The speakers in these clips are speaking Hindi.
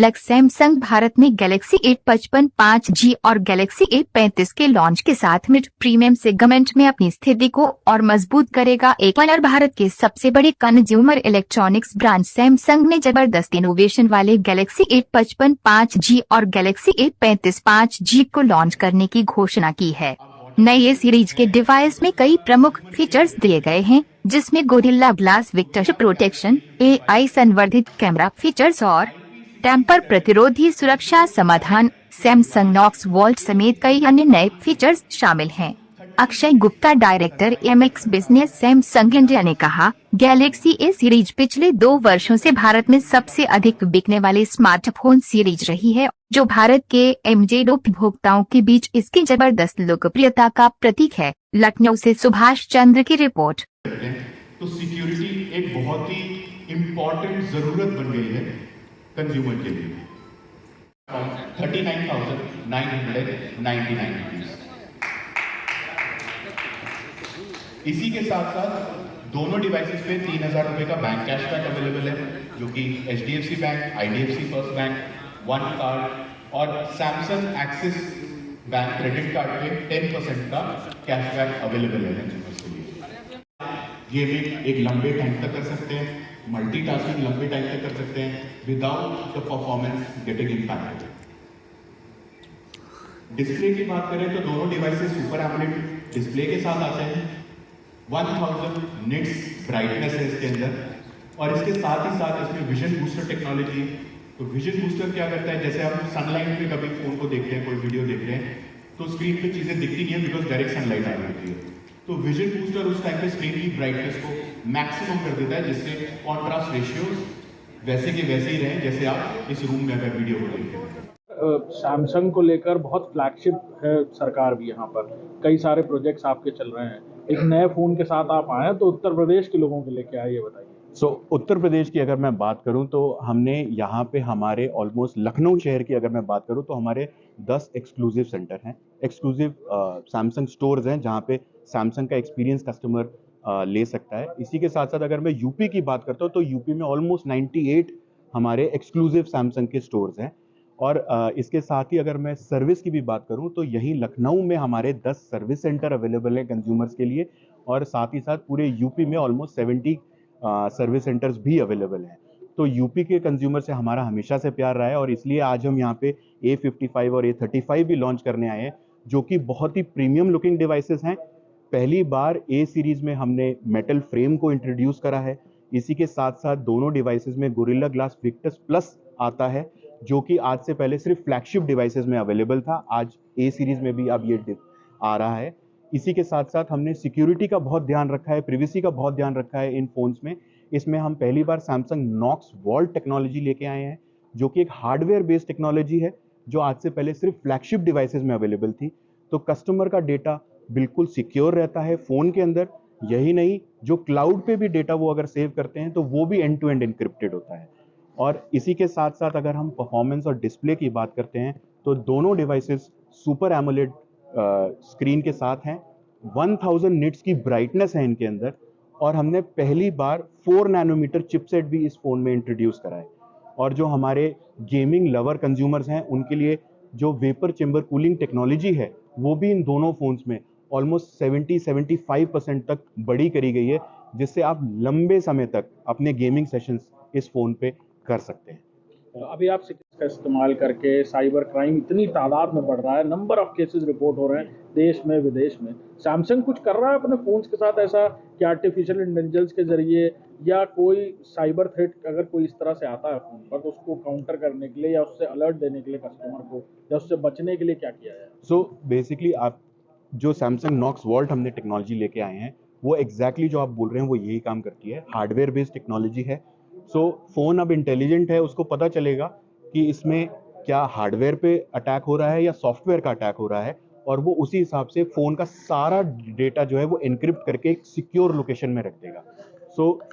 लग सैमसंग भारत में गैलेक्सी A55 5G और गैलेक्सी A35 के लॉन्च के साथ मिड प्रीमियम सेगमेंट में अपनी स्थिति को और मजबूत करेगा। एक और भारत के सबसे बड़े कंज्यूमर इलेक्ट्रॉनिक्स ब्रांड सैमसंग ने जबरदस्त इनोवेशन वाले गैलेक्सी A55 5G और गैलेक्सी A35 5G को लॉन्च करने की घोषणा की है। नए सीरीज के डिवाइस में कई प्रमुख फीचर्स दिए गए हैं, जिसमें gorilla glass Victor protection, AI संवर्धित कैमरा फीचर्स और टेम्पर प्रतिरोधी सुरक्षा समाधान, सैमसंग नॉक्स वॉल्ट समेत कई अन्य नए फीचर्स शामिल हैं। Akshay Gupta, director MX business Samsung India ने कहा, गैलेक्सी A सीरीज पिछले 2 वर्षों से भारत में सबसे अधिक बिकने वाली स्मार्टफोन सीरीज रही है, जो भारत के MZ उपभोक्ताओं के बीच इसकी जबरदस्त लोकप्रियता का प्रतीक है। लखनऊ से सुभाष चंद्र की रिपोर्ट। तो सिक्योरिटी एक बहुत ही इम्पोर्टेंट जरूरत बन गई है कंज्यूमर के लिए। 39,999 रुपीज। इसी के साथ साथ दोनों डिवाइसेस पे 3,000 रुपए का बैंक कैशबैक अवेलेबल है, जो कि HDFC bank, IDFC first bank, one card और Samsung Axis bank credit card पे 10% का कैशबैक अवेलेबल है कंज्यूमर्स के लिए। गेमिंग एक लंबे टाइम तक कर सकते हैं, मल्टीटास्किंग लंबे टाइम तक कर सकते हैं without the performance getting impacted. Display की बात करें तो दोनों डिवाइसेस सुपर एमोलेड डिस्प्ले के साथ आते हैं। 1000 निट्स ब्राइटनेस है इसके अंदर, और इसके साथ ही साथ इसमें विजन बूस्टर टेक्नोलॉजी है। तो विजन बूस्टर क्या करता है, जैसे आप सनलाइट में कभी फोन को देखते हैं, कोई वीडियो देख रहे हैं, तो स्क्रीन पे चीजें दिखती नहीं है बिकॉज डायरेक्ट सनलाइट आ रही होती है। तो विजन बूस्टर उस टाइम पे स्क्रीन की ब्राइटनेस को मैक्सिमम कर देता है, जिससे कॉन्ट्रास्ट रेशियोज वैसे के वैसे ही रहें जैसे आप इस रूम में अगर वीडियो को देखते हैं। सैमसंग को लेकर बहुत फ्लैगशिप है सरकार भी, यहाँ पर कई सारे प्रोजेक्ट्स आपके चल रहे हैं। एक नए फ़ोन के साथ आप आए हैं, तो उत्तर प्रदेश के लोगों के लिए क्या है ये बताइए। उत्तर प्रदेश की अगर मैं बात करूं तो हमने यहाँ पे हमारे ऑलमोस्ट लखनऊ शहर की अगर मैं बात करूं तो हमारे 10 एक्सक्लूसिव सेंटर हैं, एक्सक्लूसिव सैमसंग स्टोर्स हैं जहाँ पे सैमसंग का एक्सपीरियंस कस्टमर ले सकता है। इसी के साथ साथ अगर मैं यूपी की बात करता हूँ तो यूपी में ऑलमोस्ट 98 हमारे एक्सक्लूसिव सैमसंग के स्टोर्स हैं। और इसके साथ ही अगर मैं सर्विस की भी बात करूं तो यहीं लखनऊ में हमारे 10 सर्विस सेंटर अवेलेबल हैं कंज्यूमर्स के लिए, और साथ ही साथ पूरे यूपी में ऑलमोस्ट 70 सर्विस सेंटर्स भी अवेलेबल हैं। तो यूपी के कंज्यूमर से हमारा हमेशा से प्यार रहा है, और इसलिए आज हम यहाँ पे A55 और A35 भी लॉन्च करने आए हैं, जो कि बहुत ही प्रीमियम लुकिंग डिवाइसेस हैं। पहली बार A सीरीज में हमने मेटल फ्रेम को इंट्रोड्यूस करा है। इसी के साथ साथ दोनों डिवाइसेस में गोरिल्ला ग्लास विक्टस प्लस आता है, जो कि आज से पहले सिर्फ फ्लैगशिप डिवाइसेस में अवेलेबल था, आज A सीरीज में भी अब ये आ रहा है। इसी के साथ साथ हमने सिक्योरिटी का बहुत ध्यान रखा है, प्रिवेसी का बहुत ध्यान रखा है इन फोन्स में। इसमें हम पहली बार सैमसंग नॉक्स वॉल्ट टेक्नोलॉजी लेके आए हैं, जो कि एक हार्डवेयर बेस्ड टेक्नोलॉजी है, जो आज से पहले सिर्फ फ्लैगशिप डिवाइसेस में अवेलेबल थी। तो कस्टमर का डेटा बिल्कुल सिक्योर रहता है फोन के अंदर। यही नहीं, जो क्लाउड पे भी डेटा वो अगर सेव करते हैं तो वो भी एंड टू एंड एन्क्रिप्टेड होता है। और इसी के साथ साथ अगर हम परफॉर्मेंस और डिस्प्ले की बात करते हैं तो दोनों डिवाइसेस सुपर एमोलेड स्क्रीन के साथ हैं। 1000 निट्स की ब्राइटनेस है इनके अंदर, और हमने पहली बार 4 नैनोमीटर चिपसेट भी इस फोन में इंट्रोड्यूस करा है। और जो हमारे गेमिंग लवर कंज्यूमर्स हैं उनके लिए जो वेपर चेंबर कूलिंग टेक्नोलॉजी है वो भी इन दोनों फोन्स में ऑलमोस्ट 70-75% तक बड़ी करी गई है, जिससे आप लंबे समय तक अपने गेमिंग सेशंस इस फोन पे कर सकते हैं। अभी आप इसका इस्तेमाल करके साइबर क्राइम इतनी तादाद में बढ़ रहा है, नंबर ऑफ केसेस रिपोर्ट हो रहे हैं देश में विदेश में, सैमसंग कुछ कर रहा है अपने फोन्स के साथ ऐसा कि आर्टिफिशियल इंटेलिजेंस के जरिए या कोई साइबर थ्रेट अगर कोई इस तरह से आता है फोन पर तो उसको काउंटर करने के लिए या उससे अलर्ट देने के लिए कस्टमर को, या उससे बचने के लिए क्या किया जाए? बेसिकली आप जो सैमसंग नॉक्स वॉल्ट हमने टेक्नोलॉजी लेके आए हैं वो एग्जैक्टली जो आप बोल रहे हैं वो यही काम करती है, हार्डवेयर बेस्ड टेक्नोलॉजी है। फोन अब इंटेलिजेंट है, उसको पता चलेगा कि इसमें क्या हार्डवेयर पे अटैक हो रहा है या सॉफ्टवेयर का अटैक हो रहा है, और वो उसी हिसाब से फोन का सारा डेटा जो है वो एनक्रिप्ट करके एक सिक्योर लोकेशन में रख देगा।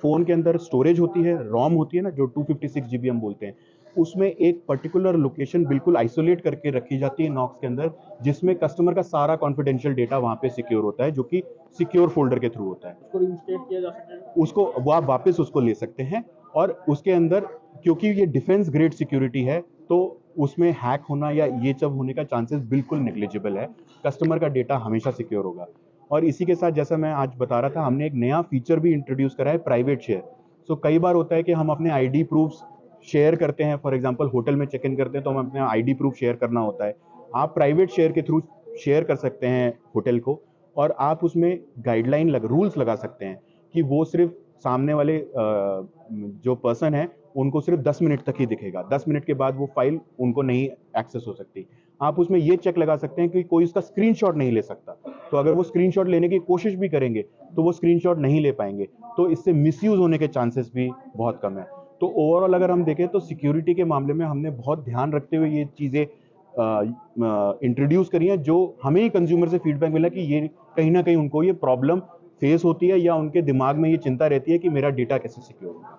फोन के अंदर स्टोरेज होती है, रोम होती है ना, जो 256 GB हम बोलते हैं, उसमें एक पर्टिकुलर लोकेशन बिल्कुल आइसोलेट करके रखी जाती है नॉक्स के अंदर, जिसमें कस्टमर का सारा कॉन्फिडेंशियल डेटा वहां पे सिक्योर होता है, जो कि सिक्योर फोल्डर के थ्रू होता है। उसको रिइंस्टेट किया जा सकता है, उसको वो आप वापस उसको ले सकते हैं, और उसके अंदर क्योंकि ये डिफेंस ग्रेड सिक्योरिटी है तो उसमें हैक होना या ये सब होने का चांसेस बिल्कुल नेग्लिजिबल है। कस्टमर का डेटा हमेशा सिक्योर होगा। और इसी के साथ जैसा मैं आज बता रहा था, हमने एक नया फीचर भी इंट्रोड्यूस करा है, प्राइवेट शेयर। सो कई बार होता है कि हम अपने आईडी प्रूफ्स शेयर करते हैं, फॉर एग्जांपल होटल में चेक इन करते हैं तो हमें अपने आईडी प्रूफ शेयर करना होता है। आप प्राइवेट शेयर के थ्रू शेयर कर सकते हैं होटल को, और आप उसमें गाइडलाइन रूल्स लगा सकते हैं कि वो सिर्फ सामने वाले जो पर्सन है उनको सिर्फ 10 मिनट तक ही दिखेगा, 10 मिनट के बाद वो फाइल उनको नहीं एक्सेस हो सकती। आप उसमें ये चेक लगा सकते हैं कि कोई उसका स्क्रीनशॉट नहीं ले सकता, तो अगर वो स्क्रीनशॉट लेने की कोशिश भी करेंगे तो वो स्क्रीनशॉट नहीं ले पाएंगे, तो इससे मिसयूज होने के चांसेस भी बहुत कम है। तो ओवरऑल अगर हम देखें तो सिक्योरिटी के मामले में हमने बहुत ध्यान रखते हुए ये चीज़ें इंट्रोड्यूस करी हैं, जो हमें ही कंज्यूमर से फीडबैक मिला कि ये कहीं ना कहीं उनको ये प्रॉब्लम फेस होती है या उनके दिमाग में ये चिंता रहती है कि मेरा डेटा कैसे सिक्योर होगा।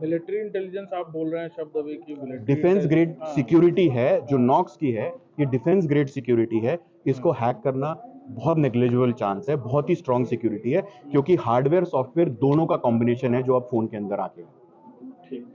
मिलिट्री इंटेलिजेंस आप बोल रहे हैं शब्द अभी की मिलिट्री डिफेंस ग्रेड सिक्योरिटी है जो नॉक्स की है, ये डिफेंस ग्रेड सिक्योरिटी है। इसको हैक करना बहुत नेग्लिजिबल चांस है, बहुत ही स्ट्रॉन्ग सिक्योरिटी है, क्योंकि हार्डवेयर सॉफ्टवेयर दोनों का कॉम्बिनेशन है जो अब फोन के अंदर आके ठीक।